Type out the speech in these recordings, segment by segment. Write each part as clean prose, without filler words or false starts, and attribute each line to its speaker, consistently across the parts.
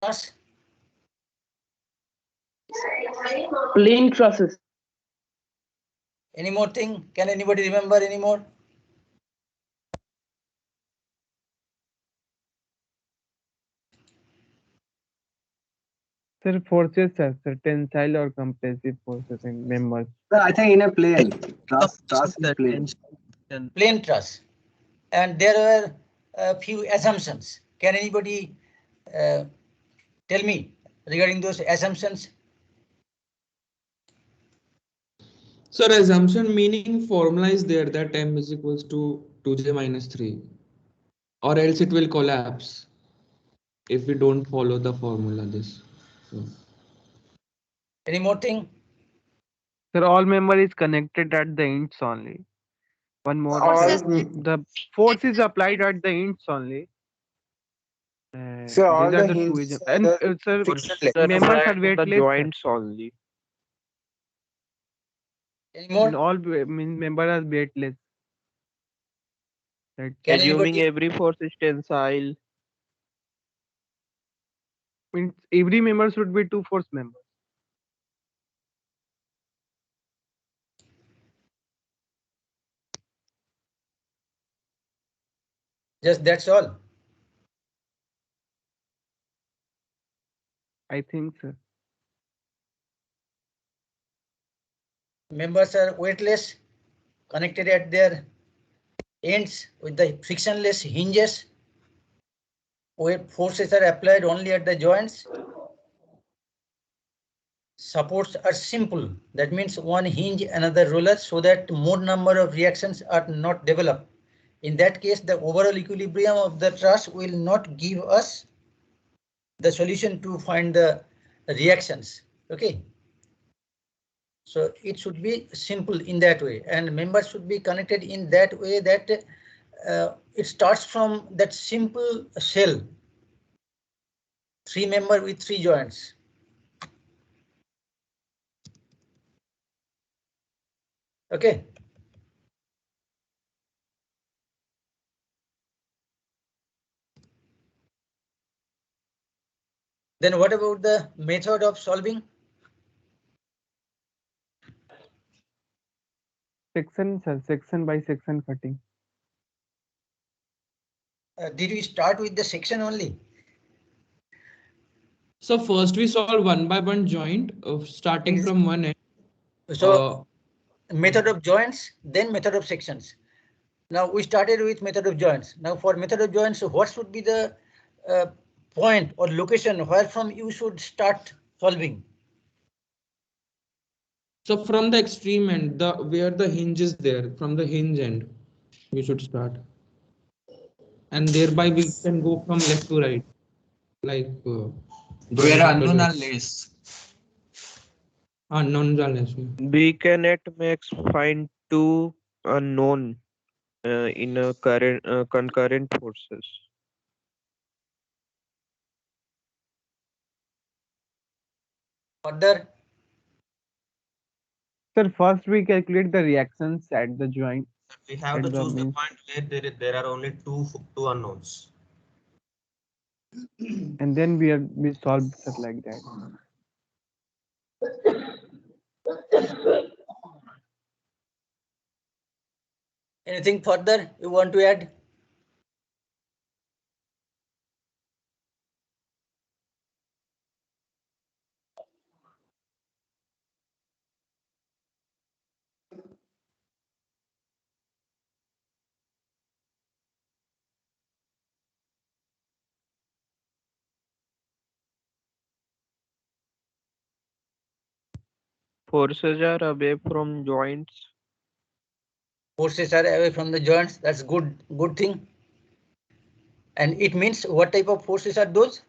Speaker 1: truss?
Speaker 2: Plain trusses.
Speaker 1: Any more thing? Can anybody remember any more?
Speaker 3: Sir, forces, sir, tensile or compressive forces in members.
Speaker 4: Sir, I think in a plane. Truss is plane.
Speaker 1: Plain truss. And there were a few assumptions. Can anybody tell me regarding those assumptions?
Speaker 5: Sir, assumption meaning formula is there that m is equals to 2j minus 3, or else it will collapse if we don't follow the formula this. So.
Speaker 1: Any more thing?
Speaker 3: Sir, all member is connected at the ends only. One more. The force is applied at the ends only.
Speaker 6: So all
Speaker 3: These are
Speaker 6: the
Speaker 3: the two.
Speaker 6: hints
Speaker 3: And sir, members are weightless.
Speaker 7: Joints only.
Speaker 1: Any more?
Speaker 3: And all members are weightless. That
Speaker 1: Can
Speaker 7: Assuming
Speaker 1: anybody?
Speaker 7: every force is tensile.
Speaker 3: means every member should be two force members.
Speaker 1: Just that's all.
Speaker 3: I think, sir.
Speaker 1: Members are weightless, connected at their ends with the frictionless hinges. Where forces are applied only at the joints. Supports are simple. That means one hinge, another roller, so that more number of reactions are not developed. In that case, the overall equilibrium of the truss will not give us the solution to find the reactions. Okay. So it should be simple in that way, and members should be connected in that way that it starts from that simple shell. 3 member with 3 joints. Okay. Then what about the method of solving?
Speaker 3: Section, sir. Section by section cutting.
Speaker 1: Did we start with the section only?
Speaker 5: So first we solve one by one joint of starting from one end.
Speaker 1: So method of joints, then method of sections. Now we started with method of joints. Now for method of joints, what should be the point or location where from you should start solving?
Speaker 5: So from the extreme end, where the hinge is there, from the hinge end, we should start. And thereby we can go from left to right, like
Speaker 4: Where unknown are less.
Speaker 5: unknowns are less.
Speaker 7: We can at max find two unknown in a concurrent forces.
Speaker 1: Further,
Speaker 3: Sir, first we calculate the reactions at the joint.
Speaker 8: We have to choose the point where there are only two unknowns.
Speaker 3: And then we solve it like that.
Speaker 1: anything further you want to add?
Speaker 7: Forces are away from joints.
Speaker 1: Forces are away from the joints. That's good thing. And it means what type of forces are those?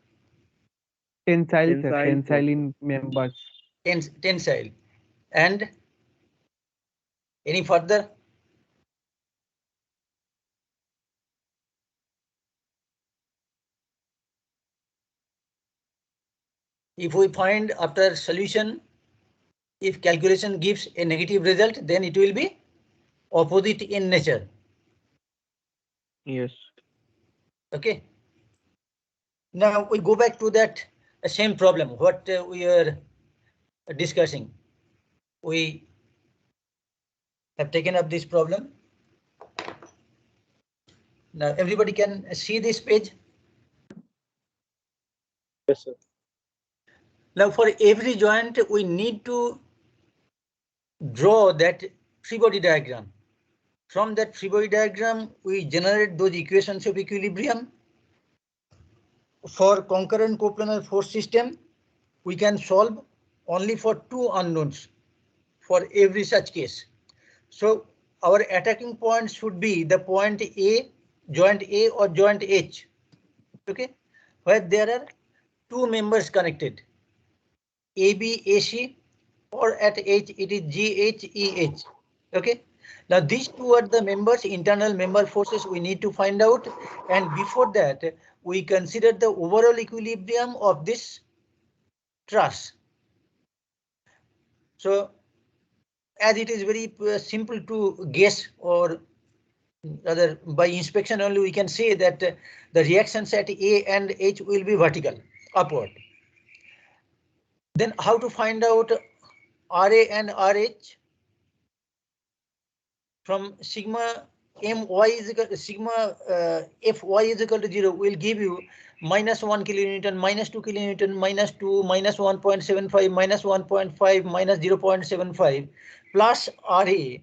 Speaker 3: Tensile, sir. Tensile in members.
Speaker 1: Tensile. And any further? If we find after solution, if calculation gives a negative result, then it will be opposite in nature.
Speaker 7: Yes.
Speaker 1: Okay. Now we go back to that same problem what we are discussing. We have taken up this problem. Now everybody can see this page.
Speaker 6: Yes, sir.
Speaker 1: Now for every joint we need to draw that free body diagram. From that free body diagram we generate those equations of equilibrium. For concurrent coplanar force system we can solve only for two unknowns for every such case. So our attacking point should be the point A, joint A or joint H, okay, where there are two members connected, AB, AC, or at H it is GH, EH, okay. Now these two are the members, internal member forces we need to find out, and before that we consider the overall equilibrium of this truss. So as it is very simple to guess, or rather by inspection only we can say that the reactions at A and H will be vertical, upward. Then how to find out RA and RH? From sigma my is equal to sigma Fy is equal to 0 will give you -1 kilonewton, -2 kilonewton, -2, -1.75, -1.5, -0.75 plus RA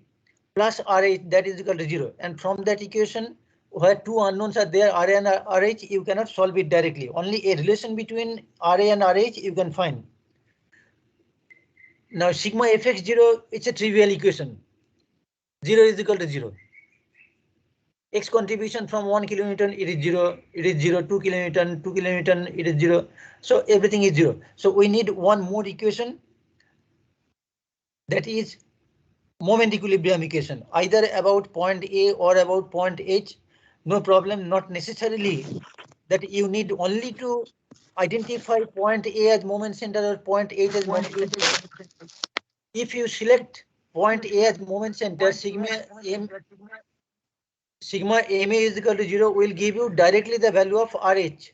Speaker 1: plus RH, that is equal to 0. And from that equation where two unknowns are there, RA and RH, you cannot solve it directly. Only a relation between RA and RH you can find. Now sigma Fx0, it's a trivial equation. 0 is equal to 0. X contribution from 1 kilonewton, it is 0, it is 0, 2 kilonewton, 2 kilonewton, it is 0. So everything is 0. So we need one more equation, that is moment equilibrium equation, either about point A or about point H. No problem, not necessarily that you need only to identify point A as moment center or point H as moment center. If you select point A as moment center, sigma MA is equal to 0 will give you directly the value of RH.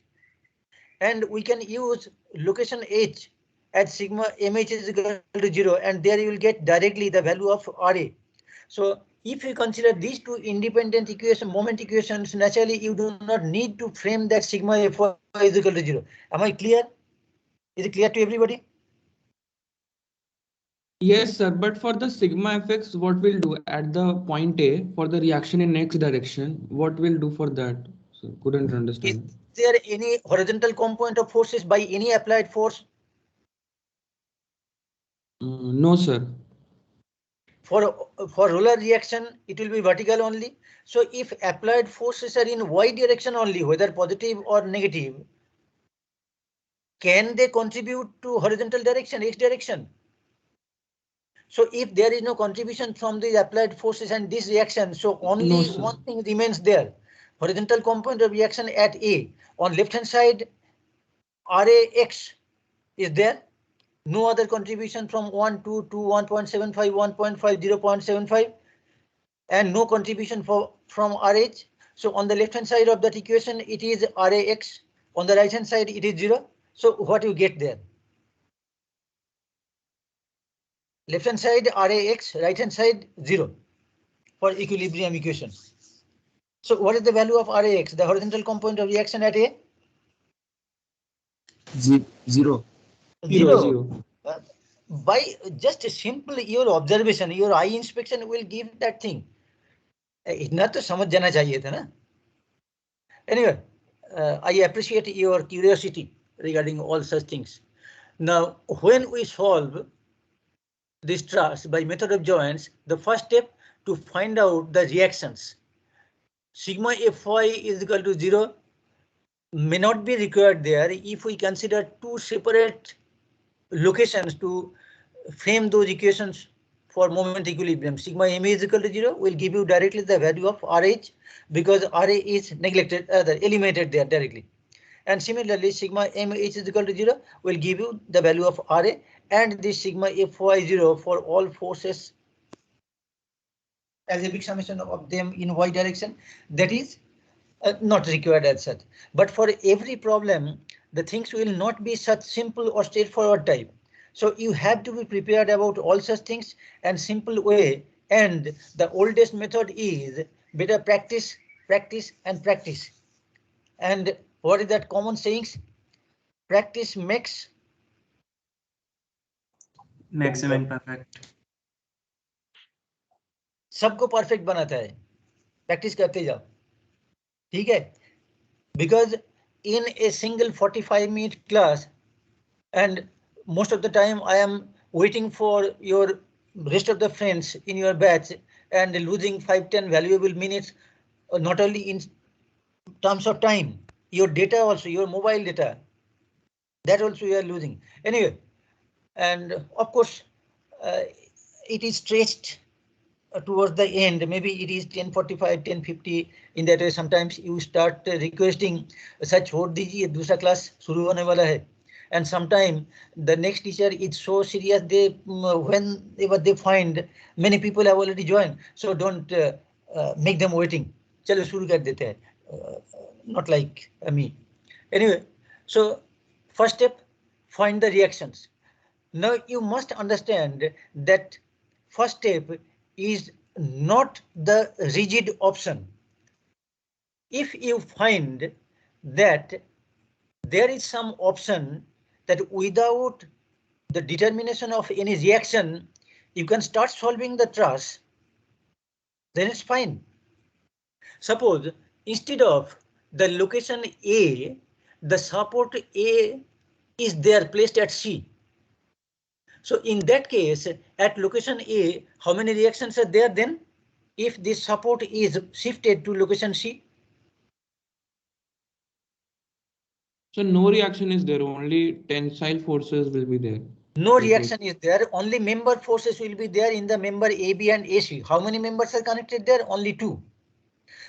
Speaker 1: And we can use location H at sigma MH is equal to 0, and there you will get directly the value of RA. So if you consider these two independent moment equations, naturally you do not need to frame that sigma Fy is equal to 0. Am I clear? Is it clear to everybody?
Speaker 5: Yes, sir. But for the sigma fx, what we'll do at the point A for the reaction in X direction, what we'll do for that? So couldn't understand.
Speaker 1: Is there any horizontal component of forces by any applied force?
Speaker 5: No, sir.
Speaker 1: For roller reaction, it will be vertical only. So if applied forces are in Y direction only, whether positive or negative, can they contribute to horizontal direction, X direction? So if there is no contribution from the applied forces and this reaction, so only one thing remains there. Horizontal component of reaction at A. On left hand side, RAX is there. No other contribution from 1 to 2, 1.75, 1.5, 0.75, and no contribution from RH. So on the left hand side of that equation, it is RAX. On the right hand side, it is 0. So what you get there? Left hand side RAX, right hand side 0 for equilibrium equation. So what is the value of RAX, the horizontal component of reaction at A?
Speaker 4: 0.
Speaker 1: By just simply your observation, your eye inspection will give that thing. इतना तो समझ जाना चाहिए था ना. Anyway, I appreciate your curiosity regarding all such things. Now, when we solve this truss by method of joints, the first step to find out the reactions. Sigma Fy is equal to 0 may not be required there if we consider two separate locations to frame those equations for moment equilibrium. Sigma Ma is equal to 0 will give you directly the value of RH, because Ra is neglected, eliminated there directly. And similarly, sigma MH is equal to 0 will give you the value of Ra, and this sigma Fy0 for all forces as a big summation of them in Y direction, that is not required as such. But for every problem, the things will not be such simple or straightforward type. So you have to be prepared about all such things and simple way. And the oldest method is better practice, practice and practice. And what is that common sayings? Practice makes
Speaker 9: maximum perfect.
Speaker 1: सबको perfect बनाता है, practice करते जाओ, ठीक है? Because in a single 45-minute class, and most of the time I am waiting for your rest of the friends in your batch and losing 5-10 valuable minutes, not only in terms of time, your data also, your mobile data, that also you are losing. Anyway, and of course, it is stretched towards the end. Maybe it is 10:45, 10:50. In that way, sometimes you start requesting such छोड़ दीजिए, दूसरा class शुरू होने वाला है. And sometime the next teacher is so serious, they whenever they find many people have already joined, so don't make them waiting. चलो शुरू कर देते हैं. Not like me. Anyway, so first step, find the reactions. Now you must understand that first step is not the rigid option. If you find that there is some option that without the determination of any reaction, you can start solving the truss, then it's fine. Suppose instead of the location A, the support A is there placed at C. So in that case, at location A, how many reactions are there then? If this support is shifted to location C?
Speaker 5: So no reaction is there, only tensile forces will be there.
Speaker 1: No reaction is there, only member forces will be there in the member AB and AC. How many members are connected there? Only 2.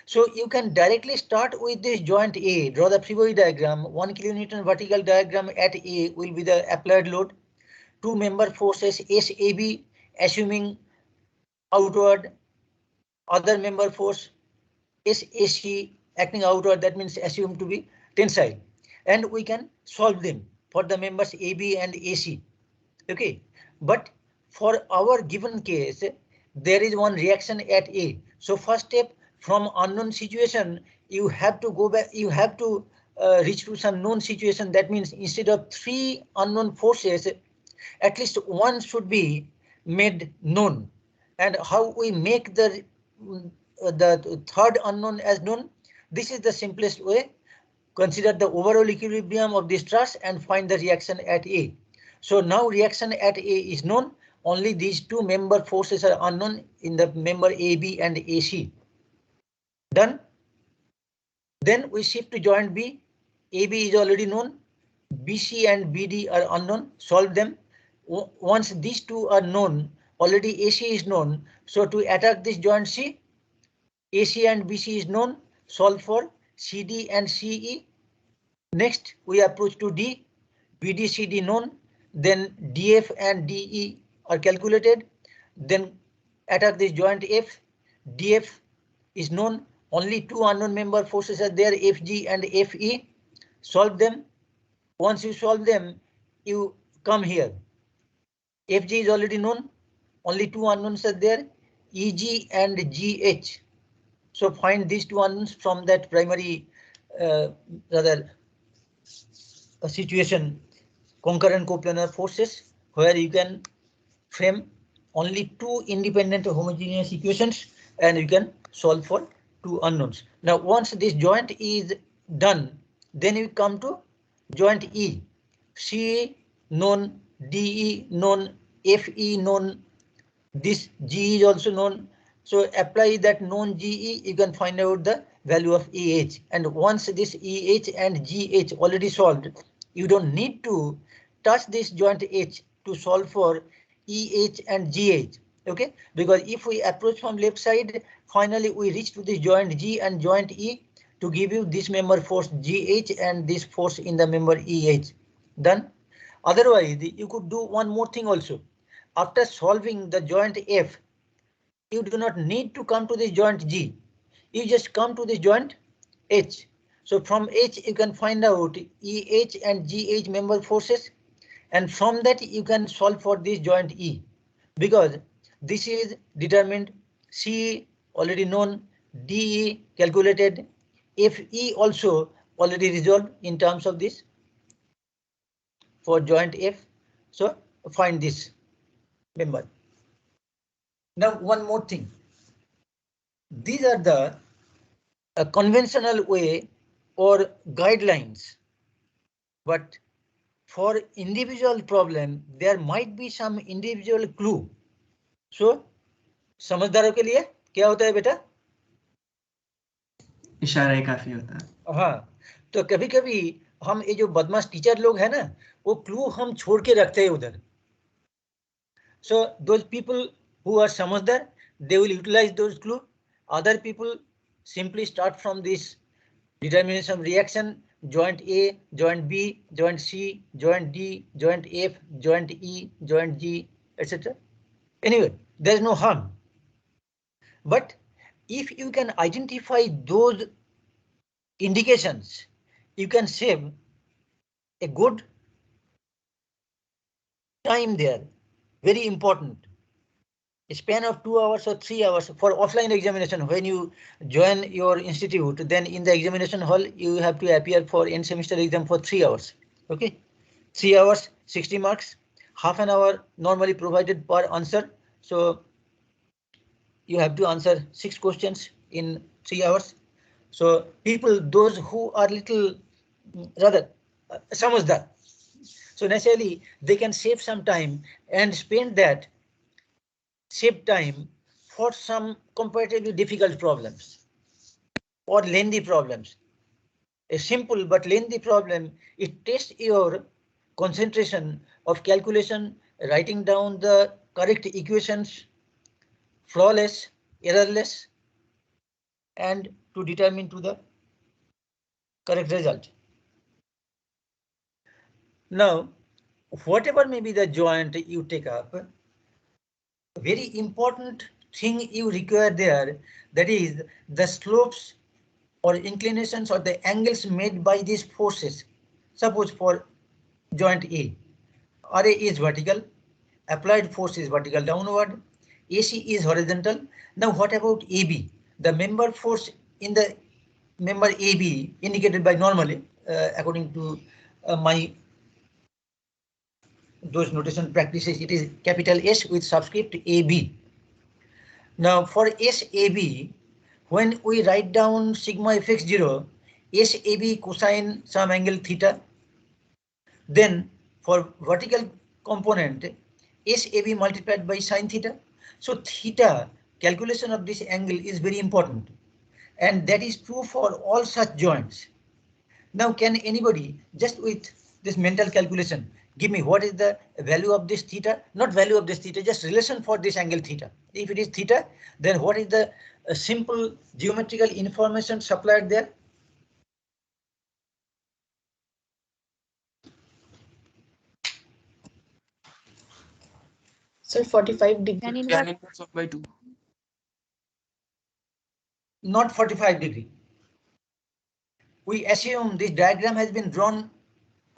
Speaker 1: So you can directly start with this joint A, draw the Friboi diagram. 1 kilonewton vertical diagram at A will be the applied load. 2 member forces SAB assuming outward, other member force SAC acting outward, that means assumed to be tensile, and we can solve them for the members AB and AC. Okay, but for our given case, there is one reaction at A. So first step, from unknown situation, you have to go back, you have to reach to some known situation. That means instead of 3 unknown forces, at least one should be made known. And how we make the third unknown as known? This is the simplest way. Consider the overall equilibrium of this truss and find the reaction at A. So now reaction at A is known. Only these 2 member forces are unknown in the member AB and AC. Done. Then we shift to joint B. AB is already known. BC and BD are unknown. Solve them. Once these 2 are known, already AC is known. So to attack this joint C, AC and BC is known. Solve for CD and CE. Next, we approach to D. BD, CD known. Then DF and DE are calculated. Then attack this joint F. DF is known. Only 2 unknown member forces are there, FG and FE. Solve them. Once you solve them, you come here. FG is already known. Only 2 unknowns are there, EG and GH. So find these 2 unknowns from that primary situation, concurrent coplanar forces, where you can frame only 2 independent homogeneous equations and you can solve for 2 unknowns. Now once this joint is done, then you come to joint E. CE known, DE known, FE known, this GE is also known. So apply that known GE, you can find out the value of EH. And once this EH and GH already solved, you don't need to touch this joint H to solve for EH and GH. Okay, because if we approach from left side, finally we reach to this joint G and joint E to give you this member force GH and this force in the member EH. Done. Otherwise, you could do one more thing also. After solving the joint F, you do not need to come to this joint G. You just come to this joint H. So from H you can find out EH and GH member forces, and from that you can solve for this joint E, because this is determined, C already known, DE calculated, FE also already resolved in terms of this for joint F. So find this member. Now one more thing. These are the conventional way or guidelines, but for individual problem there might be some individual clue. So समझदारों के लिए क्या होता है बेटा?
Speaker 9: इशारा ही काफी होता है।
Speaker 1: हाँ, तो कभी कभी हम ये जो बदमाश टीचर लोग हैं ना, वो क्लू हम छोड़ के रखते हैं उधर. So those people who are समझदार, they will utilize those clue. Other people simply start from this determination of reaction, joint A, joint B, joint C, joint D, joint F, joint E, joint G, etc. Anyway, there is no harm. But if you can identify those indications, you can save a good time there. Very important. A span of 2 hours or 3 hours for offline examination. When you join your institute, then in the examination hall, you have to appear for end semester exam for 3 hours. Okay, 3 hours, 60 marks, half an hour normally provided per answer. So you have to answer 6 questions in 3 hours. So people, those who are little rather samajhdar, so naturally they can save some time and spend that save time for some comparatively difficult problems or lengthy problems. A simple but lengthy problem, it tests your concentration of calculation, writing down the correct equations, flawless, errorless, and to determine to the correct result. Now, whatever may be the joint you take up, very important thing you require there, that is the slopes or inclinations or the angles made by these forces. Suppose for joint A, RA is vertical, applied force is vertical downward, AC is horizontal. Now what about AB? The member force in the member AB indicated by normally, according to my those notation practices, it is capital S with subscript AB. Now for SAB, when we write down sigma fx0, SAB cosine some angle theta. Then for vertical component, SAB multiplied by sine theta. So theta, calculation of this angle is very important. And that is true for all such joints. Now can anybody just with this mental calculation give me what is the value of this theta? Not value of this theta, just relation for this angle theta. If it is theta, then what is the simple geometrical information supplied there?
Speaker 2: Sir, 45 degree.
Speaker 5: Tan inverse of by 2.
Speaker 1: Not 45 degree. We assume this diagram has been drawn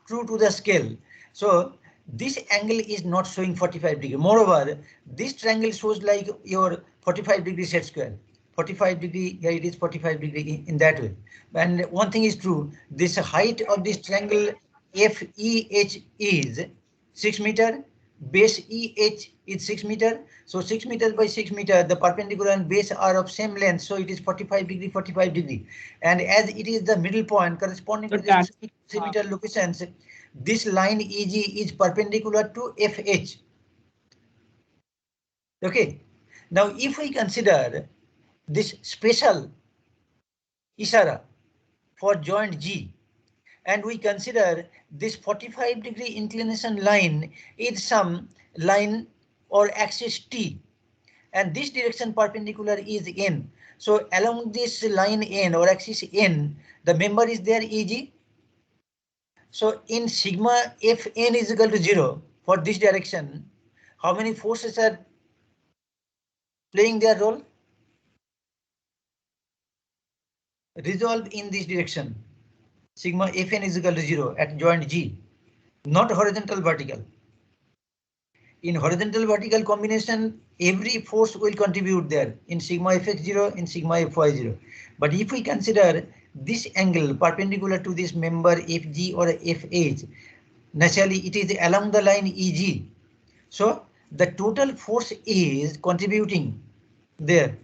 Speaker 1: true to the scale. So this angle is not showing 45 degree. Moreover, this triangle shows like your 45 degree set square. 45 degree, here it is 45 degree in that way. And one thing is true, this height of this triangle FEH is 6 meter, base EH is 6 meter. So 6 meters by 6 meter, the perpendicular and base are of same length. So it is 45 degree, 45 degree. And as it is the middle point corresponding to the 3 meter locations, this line EG is perpendicular to FH. Okay. Now if we consider this special ishara for joint G, and we consider this 45 degree inclination line is some line or axis T, and this direction perpendicular is N. So along this line N or axis N, the member is there EG. So in sigma Fn is equal to 0 for this direction, how many forces are playing their role? Resolve in this direction. sigma Fn is equal to 0 at joint G, not horizontal vertical. In horizontal vertical combination, every force will contribute there in sigma Fx0, in sigma Fy0. But if we consider this angle perpendicular to this member Fg or Fh, naturally it is along the line Eg. So the total force is contributing there.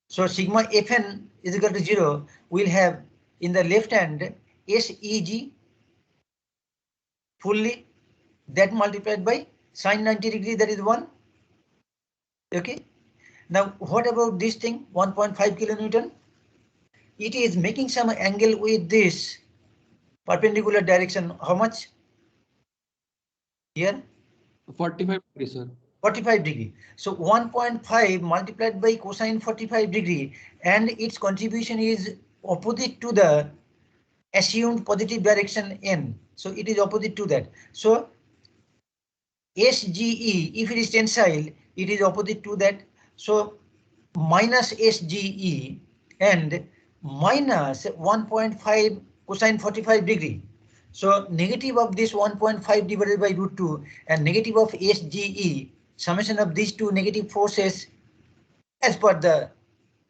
Speaker 1: So sigma Fn is equal to 0. We'll have in the left hand Seg fully, that multiplied by sine 90 degree, that is 1. Okay. Now what about this thing 1.5 kilonewton? It is making some angle with this perpendicular direction. How much? Here
Speaker 5: 45 degrees, sir.
Speaker 1: 45 degree. So 1.5 multiplied by cosine 45 degree, and its contribution is opposite to the assumed positive direction n. So it is opposite to that. So SGE, if it is tensile, it is opposite to that. So minus SGE and minus 1.5 cosine 45 degree. So negative of this 1.5 divided by root 2 and negative of SGE, summation of these two negative forces as per the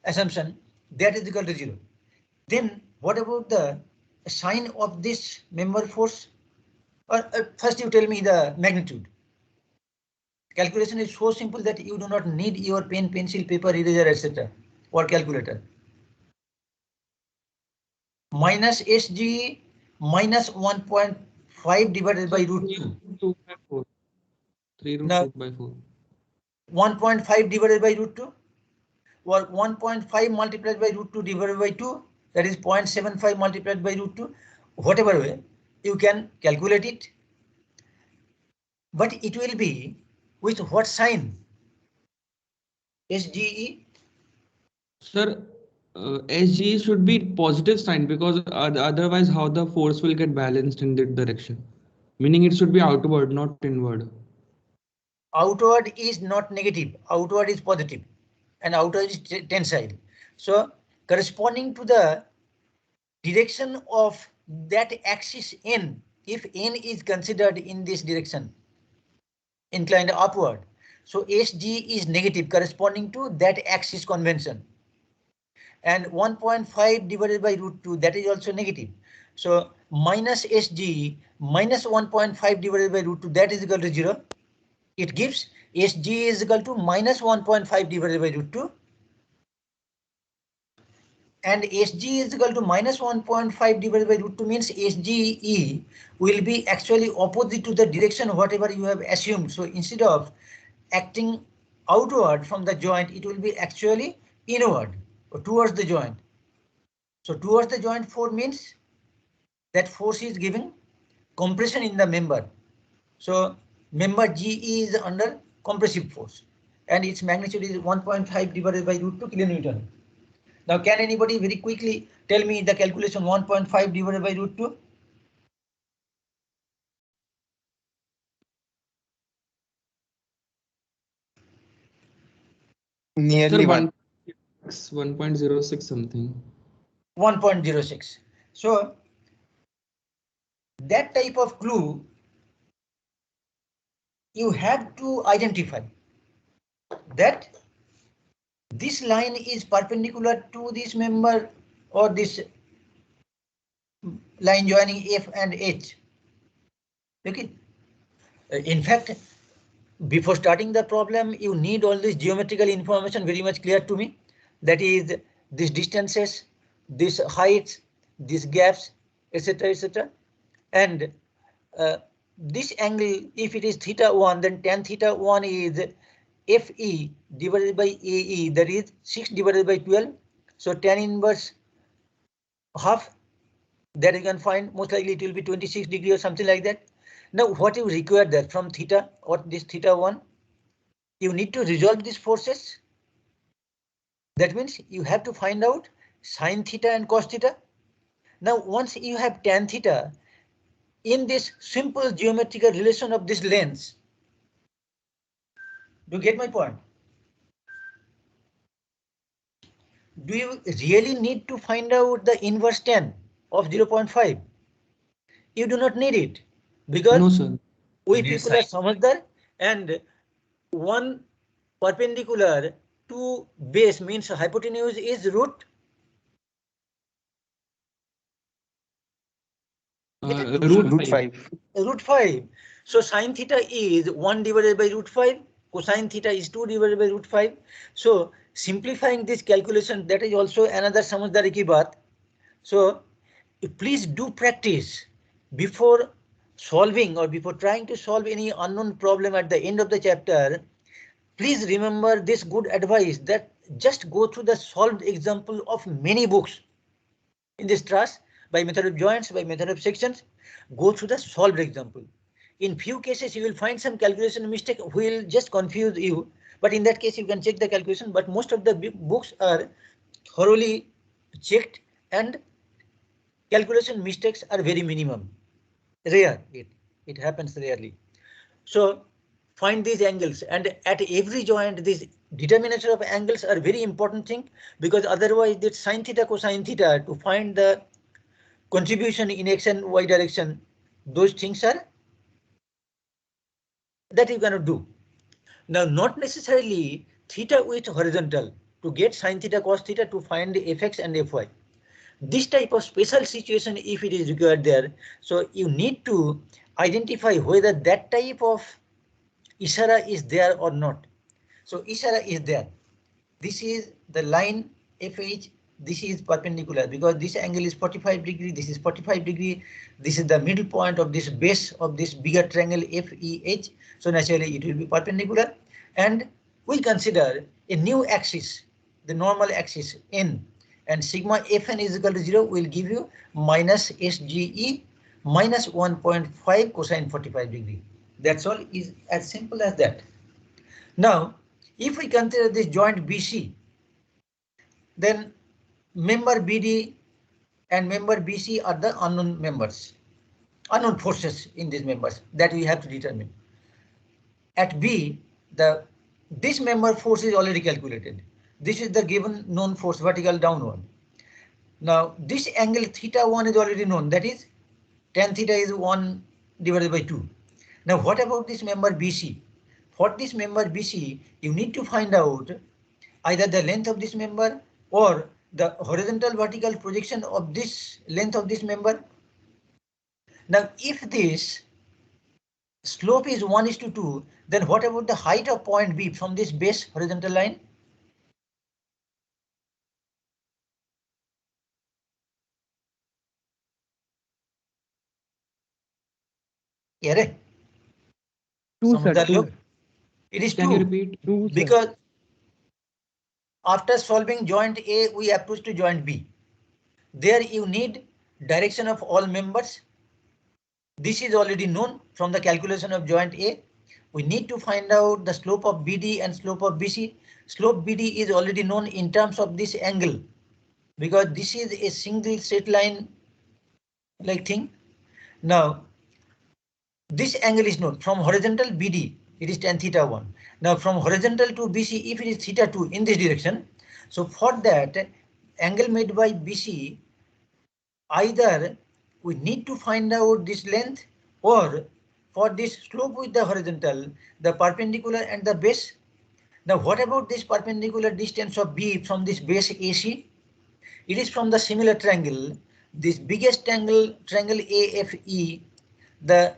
Speaker 1: assumption, that is equal to 0. Then what about the sign of this member force? First you tell me the magnitude. Calculation is so simple that you do not need your pen, pencil, paper, eraser, etc. or calculator. Minus SG minus 1.5 divided by root 2.
Speaker 5: 2 by 4. 3 root
Speaker 1: Now,
Speaker 5: 2 by 4.
Speaker 1: 1.5 divided by root 2 or 1.5 multiplied by root 2 divided by 2, that is 0.75 multiplied by root 2. Whatever way you can calculate it, but it will be with what sign? SGE?
Speaker 5: Sir, SG should be positive sign because otherwise how the force will get balanced in that direction. Meaning it should be outward, not inward.
Speaker 1: Outward is not negative, outward is positive, and outward is tensile. So corresponding to the direction of that axis n, if n is considered in this direction, inclined upward, so SG is negative corresponding to that axis convention. And 1.5 divided by root 2, that is also negative. So minus SG minus 1.5 divided by root 2, that is equal to 0. It gives SG is equal to minus 1.5 divided by root 2. And SG is equal to minus 1.5 divided by root 2 means SGE will be actually opposite to the direction whatever you have assumed. So instead of acting outward from the joint, it will be actually inward or towards the joint. So towards the joint force means that force is giving compression in the member. So member GE is under compressive force and its magnitude is 1.5 divided by root 2 kilonewton. Now can anybody very quickly tell me the calculation 1.5 divided by root 2?
Speaker 6: Nearly
Speaker 5: Sir,
Speaker 6: 1.
Speaker 5: 1.06 something.
Speaker 1: 1.06. So that type of clue you have to identify that this line is perpendicular to this member or this line joining F and H. Okay. In fact, before starting the problem, you need all this geometrical information very much clear to me. That is these distances, these heights, these gaps, etc., etc. And this angle, if it is theta 1, then tan theta 1 is Fe divided by Ae, that is 6 divided by 12. So tan inverse half, that you can find most likely it will be 26 degree or something like that. Now what you require that from theta or this theta 1, you need to resolve these forces. That means you have to find out sine theta and cos theta. Now once you have tan theta, in this simple geometrical relation of this lengths, do you get my point? Do you really need to find out the inverse tan of 0.5. You do not need it because
Speaker 5: No, sir.
Speaker 1: we people are samadar, and one perpendicular to base means hypotenuse is root
Speaker 5: Root 5.
Speaker 1: root 5. So sine theta is 1 divided by root 5. Cosine theta is 2 divided by root 5. So simplifying this calculation, that is also another samajhdari ki baat. So please do practice before solving or before trying to solve any unknown problem at the end of the chapter. Please remember this good advice that just go through the solved example of many books in this truss by method of joints, by method of sections. Go through the solved example. In few cases, you will find some calculation mistake will just confuse you. But in that case, you can check the calculation. But most of the books are thoroughly checked and calculation mistakes are very minimum. Rare. It happens rarely. So find these angles, and at every joint, these determination of angles are very important thing, because otherwise this sine theta cosine theta to find the contribution in x and y direction, those things are that you cannot do. Now, not necessarily theta with horizontal to get sine theta cos theta to find the fx and fy. This type of special situation, if it is required there, so you need to identify whether that type of ishara is there or not. So ishara is there. This is the line FH. This is perpendicular because this angle is 45 degree. This is 45 degree. This is the middle point of this base of this bigger triangle FEH. So naturally it will be perpendicular. And we consider a new axis, the normal axis N, and sigma Fn is equal to 0 will give you minus SGE minus 1.5 cosine 45 degree. That's all, is as simple as that. Now, if we consider this joint BC, then member BD and member BC are the unknown members, unknown forces in these members that we have to determine. At B, this member force is already calculated. This is the given known force, vertical downward. Now, this angle theta 1 is already known, that is tan theta is 1 divided by 2. Now, what about this member BC? For this member BC, you need to find out either the length of this member or the horizontal vertical projection of this length of this member. Now, if this slope is 1:2, then what about the height of point B from this base horizontal line? Yeah,
Speaker 3: 2, sir, 2.
Speaker 1: It is
Speaker 5: Can
Speaker 1: 2.
Speaker 5: you repeat?
Speaker 3: 2, sir.
Speaker 1: Because after solving joint A, we approach to joint B. There you need direction of all members. This is already known from the calculation of joint A. We need to find out the slope of BD and slope of BC. Slope BD is already known in terms of this angle, because this is a single straight line like thing. Now, this angle is known from horizontal BD, it is tan theta 1. Now, from horizontal to BC, if it is theta 2 in this direction, so for that angle made by BC, either we need to find out this length, or for this slope with the horizontal, the perpendicular and the base. Now, what about this perpendicular distance of B from this base AC? It is from the similar triangle, this biggest triangle AFE, the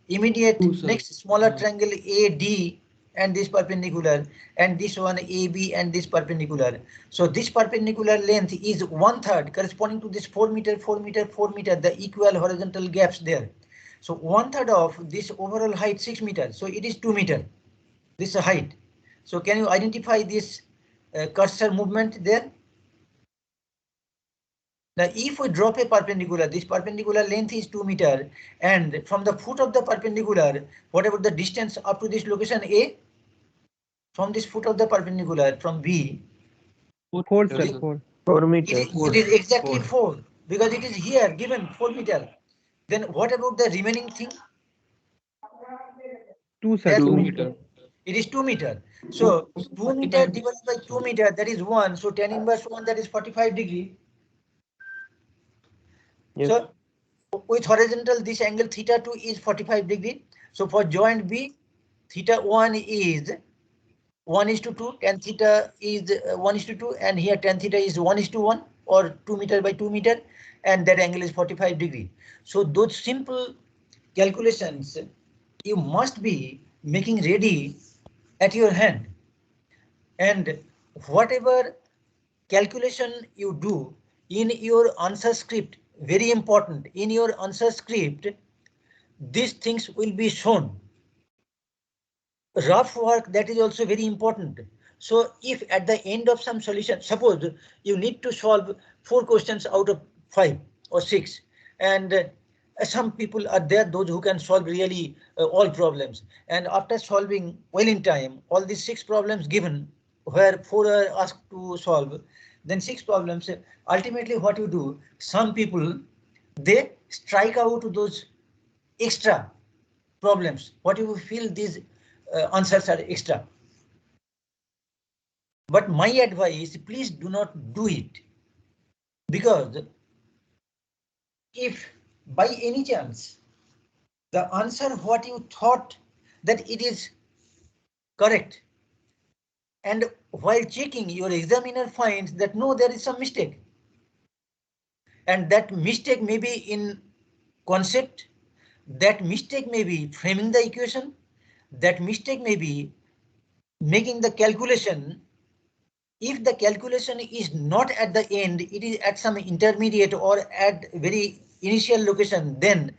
Speaker 1: immediate next smaller triangle AD, and this perpendicular, and this one AB and this perpendicular. So this perpendicular length is 1/3 corresponding to this 4 meter, 4 meter, 4 meter, the equal horizontal gaps there. So 1/3 of this overall height 6 meters. So it is 2 meter. This is height. So can you identify this cursor movement there? Now, if we drop a perpendicular, this perpendicular length is 2 meter, and from the foot of the perpendicular, whatever the distance up to this location A, from this foot of the perpendicular from B,
Speaker 3: 4, sir, 4.
Speaker 7: 4 meters.
Speaker 1: it is exactly 4, because it is here given 4 meter. Then what about the remaining thing?
Speaker 3: 2, sir, 2
Speaker 5: meter.
Speaker 1: It is 2 meter. So 2 meter divided by 2 meter, that is 1. So tan inverse 1, that is 45 degree.
Speaker 7: Yes.
Speaker 1: So with horizontal, this angle theta 2 is 45 degree. So for joint B, theta 1 is 1:2, tan theta is 1:2, and here tan theta is 1:1 or 2 meter by 2 meter, and that angle is 45 degree. So those simple calculations you must be making ready at your hand, and whatever calculation you do in your answer script, very important, in your answer script, these things will be shown. Rough work, that is also very important. So if at the end of some solution, suppose you need to solve 4 questions out of 5 or 6, and some people are there, those who can solve really all problems, and after solving well in time all these 6 problems given, where 4 are asked to solve, then 6 problems, ultimately what you do, some people, they strike out those extra problems, what you feel these answers are extra. But my advice, please do not do it, because if by any chance the answer what you thought that it is correct, and while checking your examiner finds that no, there is some mistake, and that mistake may be in concept, that mistake may be framing the equation, that mistake may be making the calculation. If the calculation is not at the end, it is at some intermediate or at very initial location, then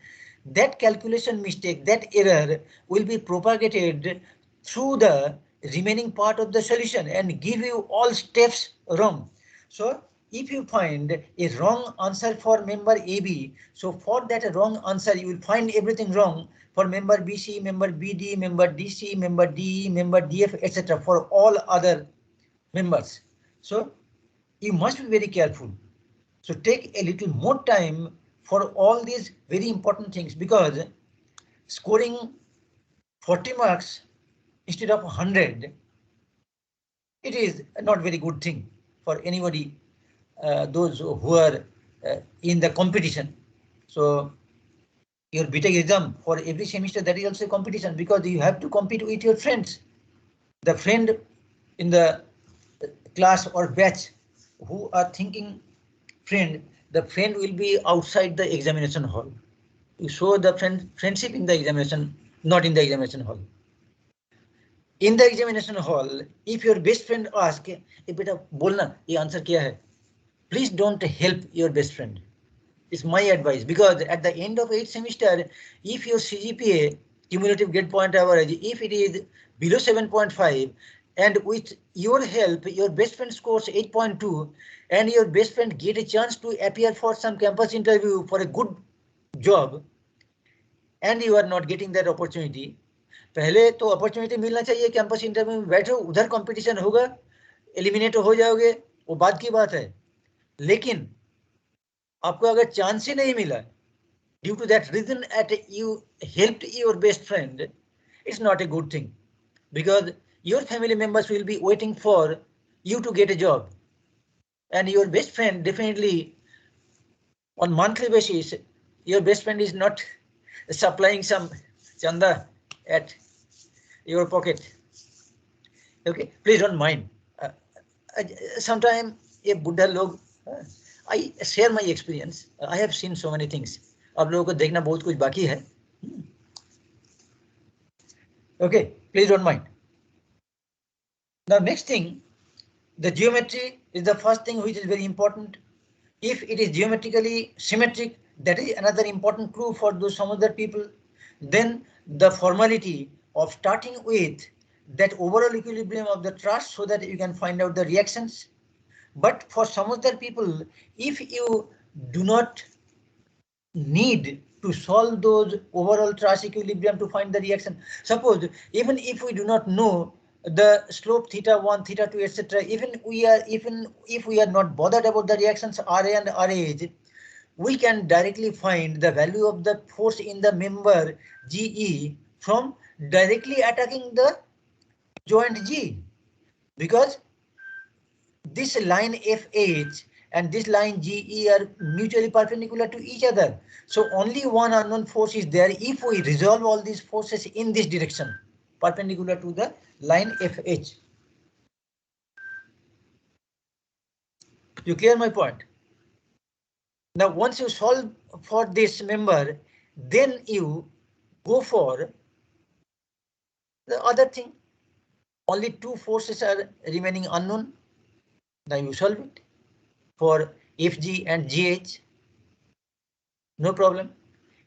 Speaker 1: that calculation mistake, that error will be propagated through the remaining part of the solution and give you all steps wrong. So if you find a wrong answer for member AB, so for that wrong answer you will find everything wrong for member BC, member BD, member DC, member DE, member DF, etc. for all other members. So you must be very careful. So take a little more time for all these very important things, because scoring 40 marks instead of 100, it is not very good thing for anybody, those who are in the competition. So your BTech exam for every semester, that is also a competition, because you have to compete with your friends. The friend in the class or batch who are thinking friend, the friend will be outside the examination hall. You show the friendship in the examination, not in the examination hall. In the examination hall, if your best friend asks, beta bolna, ye answer kya hai? Please don't help your best friend. It's my advice, because at the end of 8th semester, if your CGPA, cumulative grade point average, if it is below 7.5, and with your help, your best friend scores 8.2, and your best friend get a chance to appear for some campus interview for a good job, and you are not getting that opportunity. पहले तो opportunity मिलना चाहिए, campus interview में बैठो, उधर competition होगा, eliminate हो जाओगे, वो बात की बात है, लेकिन आपको अगर चांस ही नहीं मिला, due to that reason at you helped your best friend, it's not a good thing, because your family members will be waiting for you to get a job, and your best friend definitely on monthly basis, your best friend is not supplying some chanda at your pocket. Okay, please don't mind. Sometimes a Buddha log, I share my experience. I have seen so many things. आप लोगों को देखना बहुत कुछ बाकी है. Okay, please don't mind. Now next thing, the geometry is the first thing which is very important. If it is geometrically symmetric, that is another important clue for those some other people. Then the formality of starting with that overall equilibrium of the truss, so that you can find out the reactions. But for some other people, if you do not need to solve those overall truss equilibrium to find the reaction, suppose even if we do not know the slope theta 1, theta 2, etc., even if we are not bothered about the reactions RA and RH, we can directly find the value of the force in the member GE from directly attacking the joint G, because this line FH and this line GE are mutually perpendicular to each other. So only one unknown force is there if we resolve all these forces in this direction, perpendicular to the line FH. You clear my point? Now, once you solve for this member, then you go for the other thing. Only two forces are remaining unknown. Now you solve it for FG and GH. No problem.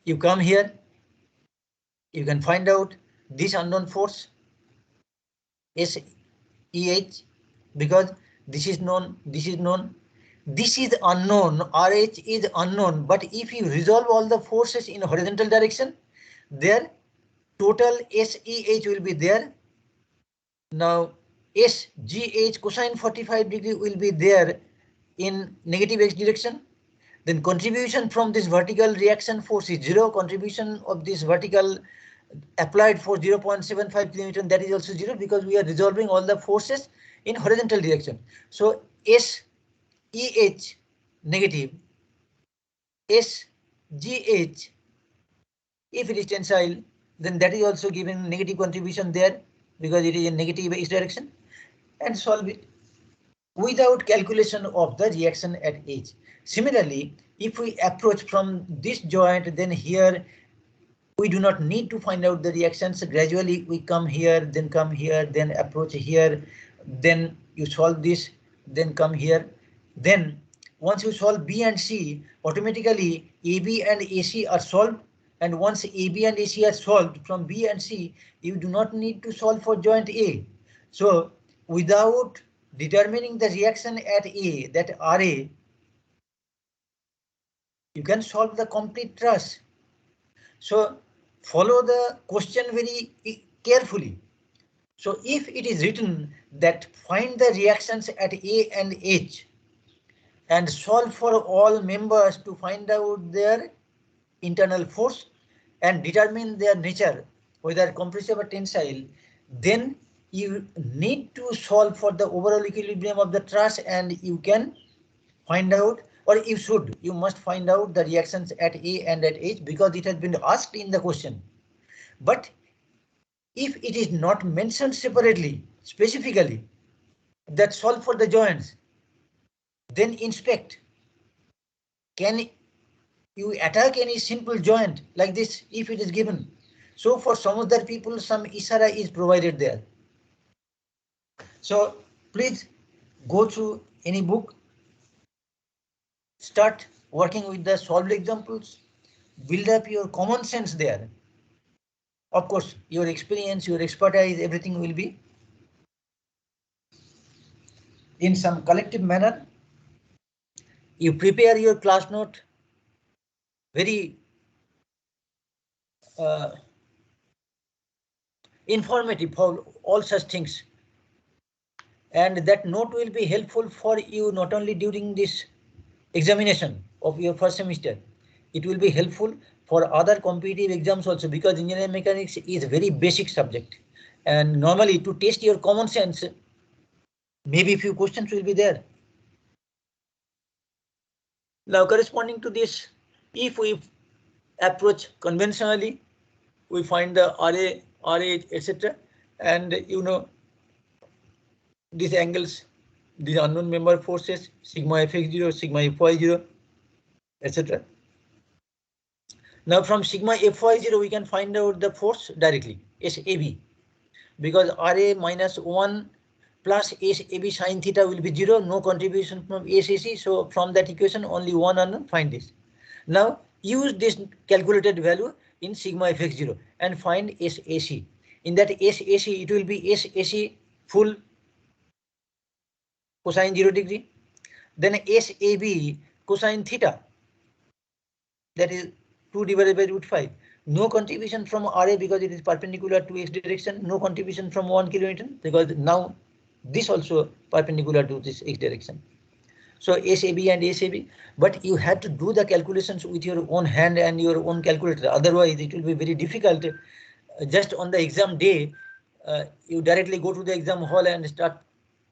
Speaker 1: You come here. You can find out this unknown force SEH, because this is known, this is known. This is unknown, RH is unknown, but if you resolve all the forces in horizontal direction, their total SEH will be there. Now SGH cosine 45 degree will be there in negative x direction. Then contribution from this vertical reaction force is 0. Contribution of this vertical applied force 0.75 kN, that is also 0, because we are resolving all the forces in horizontal direction. So SEH negative, SGH, if it is tensile, then that is also given negative contribution there because it is in negative x direction, and solve it without calculation of the reaction at H. Similarly, if we approach from this joint, then here we do not need to find out the reactions. Gradually we come here, then approach here, then you solve this, then come here. Then once you solve B and C, automatically AB and AC are solved. And once AB and AC are solved from B and C, you do not need to solve for joint A. So without determining the reaction at A, that RA, you can solve the complete truss. So follow the question very carefully. So if it is written that find the reactions at A and H and solve for all members to find out their internal force and determine their nature, whether compressive or tensile, then you need to solve for the overall equilibrium of the truss, and you can find out, or you must find out the reactions at A and at H, because it has been asked in the question. But if it is not mentioned separately, specifically, that solve for the joints, then inspect. Can you attack any simple joint like this if it is given? So for some other people, some ishara is provided there. So please go through any book, start working with the solved examples, build up your common sense there. Of course, your experience, your expertise, everything will be in some collective manner. You prepare your class note very informative for all such things. And that note will be helpful for you not only during this examination of your first semester, it will be helpful for other competitive exams also, because engineering mechanics is a very basic subject. And normally to test your common sense, maybe a few questions will be there. Now corresponding to this, if we approach conventionally, we find the RA, RH, etc. And you know these angles, these unknown member forces, sigma fx0, sigma fy0, etc. Now from sigma fy0 we can find out the force directly, SAB, because RA minus 1 plus SAB sine theta will be 0, no contribution from SAC. So from that equation only one unknown, find this. Now use this calculated value in sigma fx0 and find SAC. In that SAC it will be SAC full cosine 0 degree, then SAB cosine theta, that is 2 divided by root 5. No contribution from RA because it is perpendicular to x direction. No contribution from 1 kilonewton because now this also perpendicular to this x direction. So SAB and SAB, but you have to do the calculations with your own hand and your own calculator. Otherwise, it will be very difficult. Just on the exam day, you directly go to the exam hall and start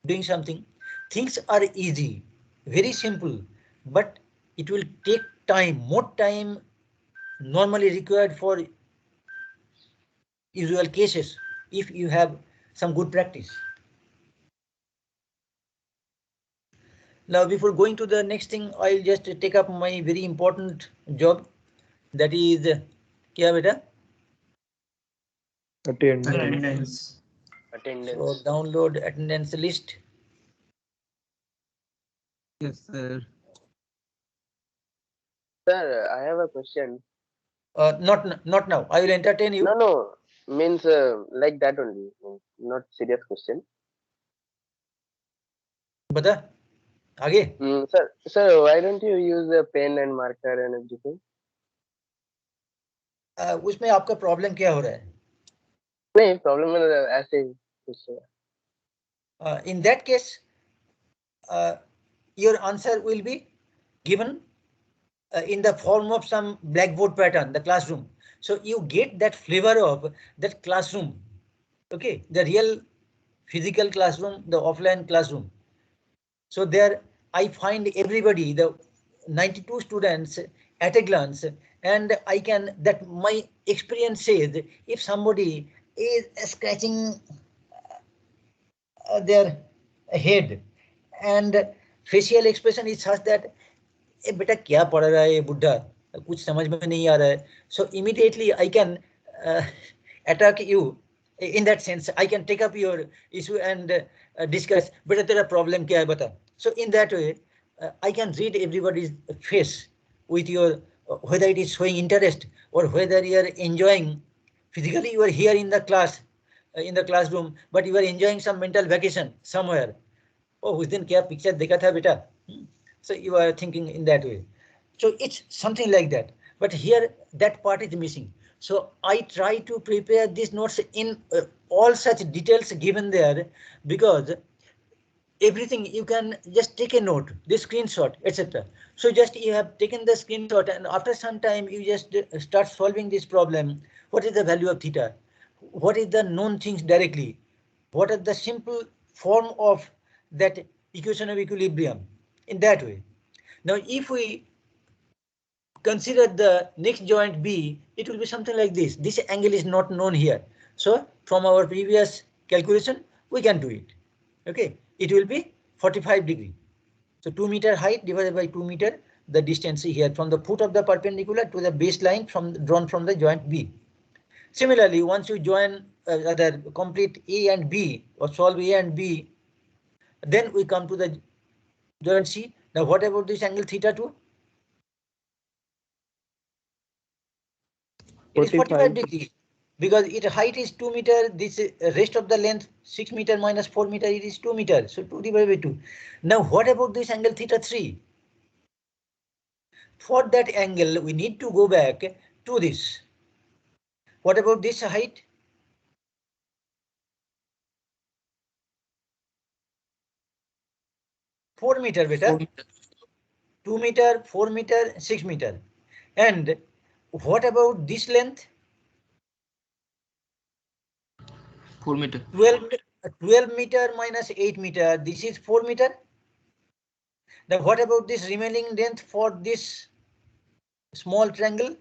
Speaker 1: doing something. Things are easy. very simple, but it will take time, more time normally required for usual cases if you have some good practice. Now, before going to the next thing, I'll just take up my very important job. That is, kya beta?
Speaker 7: Attendance.
Speaker 1: So download attendance list.
Speaker 3: Yes, sir.
Speaker 10: Sir, I have a question.
Speaker 1: Not now. I will entertain you.
Speaker 10: No, means like that only. Not serious question.
Speaker 1: बता आगे.
Speaker 10: Sir, why don't you use a pen and marker and everything?
Speaker 1: उसमें आपका problem क्या हो रहा है?
Speaker 10: नहीं, problem ऐसे ही कुछ.
Speaker 1: In that case, your answer will be given in the form of some blackboard pattern, the classroom. So you get that flavor of that classroom. Okay, the real physical classroom, the offline classroom. So there I find everybody, the 92 students at a glance, and I can, that my experience says, if somebody is scratching their head and facial expression is such that ए बेटा क्या पढ़ रहा है ये बुड्ढा, कुछ समझ में नहीं आ रहा है, so immediately I can attack you. In that sense, I can take up your issue and discuss, बेटा तेरा problem क्या है बता. So in that way, I can read everybody's face with your whether it is showing interest or whether you are enjoying. Physically you are here in the class, in the classroom, but you are enjoying some mental vacation somewhere. Oh, उस दिन क्या picture देखा था बेटा? So you are thinking in that way. So it's something like that. But here that part is missing. So I try to prepare these notes in all such details given there, because everything you can just take a note, this screenshot, etc. So just you have taken the screenshot, and after some time you just start solving this problem. What is the value of theta? What is the known things directly? What are the simple form of that equation of equilibrium? In that way. Now, if we consider the next joint B, it will be something like this. This angle is not known here. So from our previous calculation, we can do it. Okay, it will be 45 degree. So 2 meter height divided by 2 meter, the distance here from the foot of the perpendicular to the baseline drawn from the joint B. Similarly, once you join the complete A and B or solve A and B, then we come to the joint C. Now, what about this angle theta 2? It is 45 degrees because its height is 2 meter. This rest of the length 6 meter minus 4 meter, it is 2 meter. So 2 divided by 2. Now, what about this angle theta 3? For that angle, we need to go back to this. What about this height? Four meter, beta. 2 meter, 4 meter, 6 meter. And what about this length?
Speaker 4: 4 meter.
Speaker 1: 12 meter minus 8 meter. This is 4 meter. Now, what about this remaining length for this small triangle?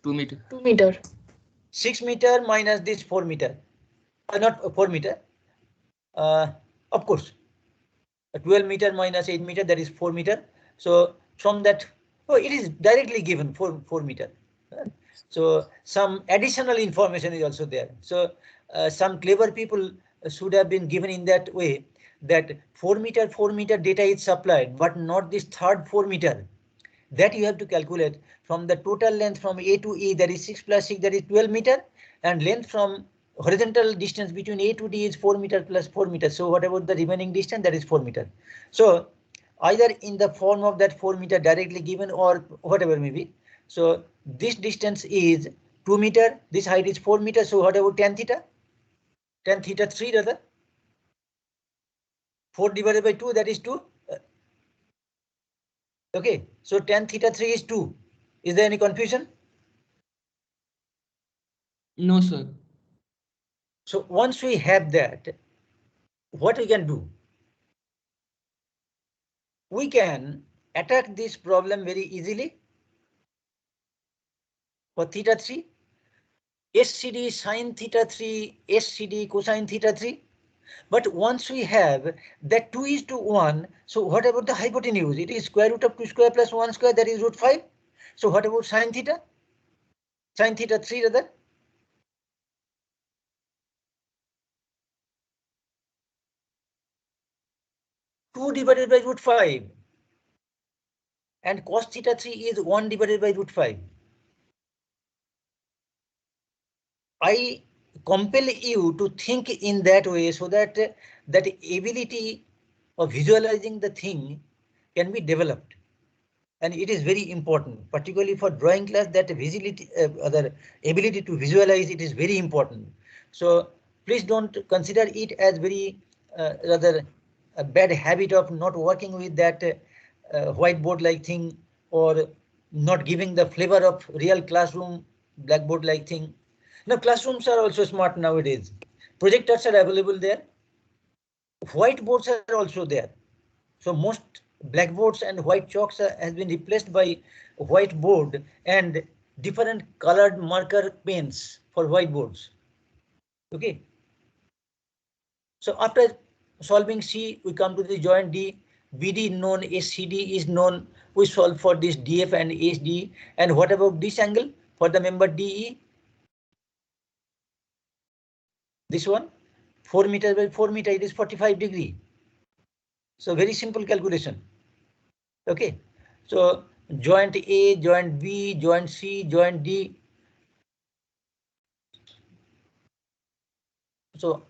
Speaker 4: 2 meter.
Speaker 2: 2 meter.
Speaker 1: 6 meter minus this 4 meter. Not 4 meter. Of course. 12 meter minus 8 meter, that is 4 meter. So from that, oh, it is directly given 4 meter. So some additional information is also there. So some clever people should have been given in that way, that 4 meter data is supplied, but not this third 4 meter. That you have to calculate from the total length from A to E, that is 6 plus 6, that is 12 meter, and length from horizontal distance between A to D is 4 meter plus 4 meter. So what about the remaining distance? That is 4 meter. So either in the form of that 4 meter directly given or whatever may be. So this distance is 2 meter, this height is 4 meter. So what about tan theta? Tan theta 3 rather. 4 divided by 2, that is 2. Okay, so tan theta 3 is 2. Is there any confusion?
Speaker 5: No, sir.
Speaker 1: So once we have that, what we can do? we can attack this problem very easily. For theta 3, SCD sine theta 3, SCD cosine theta 3. But once we have that 2:1, so what about the hypotenuse? It is square root of 2 square plus 1 square, that is root 5. So what about sine theta? Sine theta 3 rather. Two divided by root 5. And cos theta 3 is 1 divided by root 5. I compel you to think in that way so that that ability of visualizing the thing can be developed. And it is very important, particularly for drawing class, that visibility, other ability to visualize, it is very important. So please don't consider it as very rather a bad habit of not working with that whiteboard like thing, or not giving the flavor of real classroom blackboard like thing. Now classrooms are also smart nowadays. Projectors are available there. Whiteboards are also there. So most blackboards and white chalks has been replaced by whiteboard and different colored marker pens for whiteboards. Okay. So after solving C, we come to the joint D. BD known, SCD is known. We solve for this DF and HD. And what about this angle for the member DE? This one, 4 meters by 4 meter, it is 45 degree. So very simple calculation. Okay. So joint A, joint B, joint C, joint D. So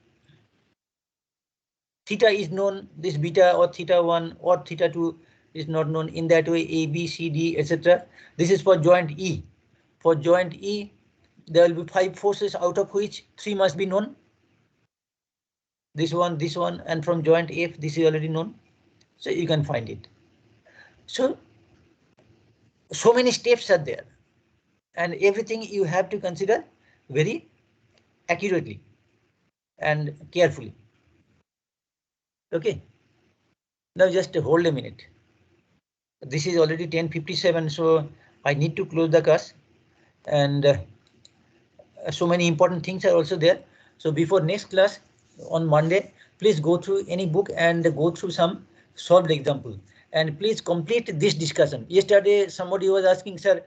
Speaker 1: theta is known, this beta or theta 1 or theta 2 is not known. In that way, A, B, C, D, etc. This is for joint E. For joint E, there will be 5 forces, out of which 3 must be known. This one, and from joint F, this is already known. So you can find it. So many steps are there, and everything you have to consider very accurately and carefully. Okay. Now just hold a minute. This is already 10:57, so I need to close the class. And so many important things are also there. So before next class on Monday, please go through any book and go through some solved example. And please complete this discussion. Yesterday, somebody was asking, sir,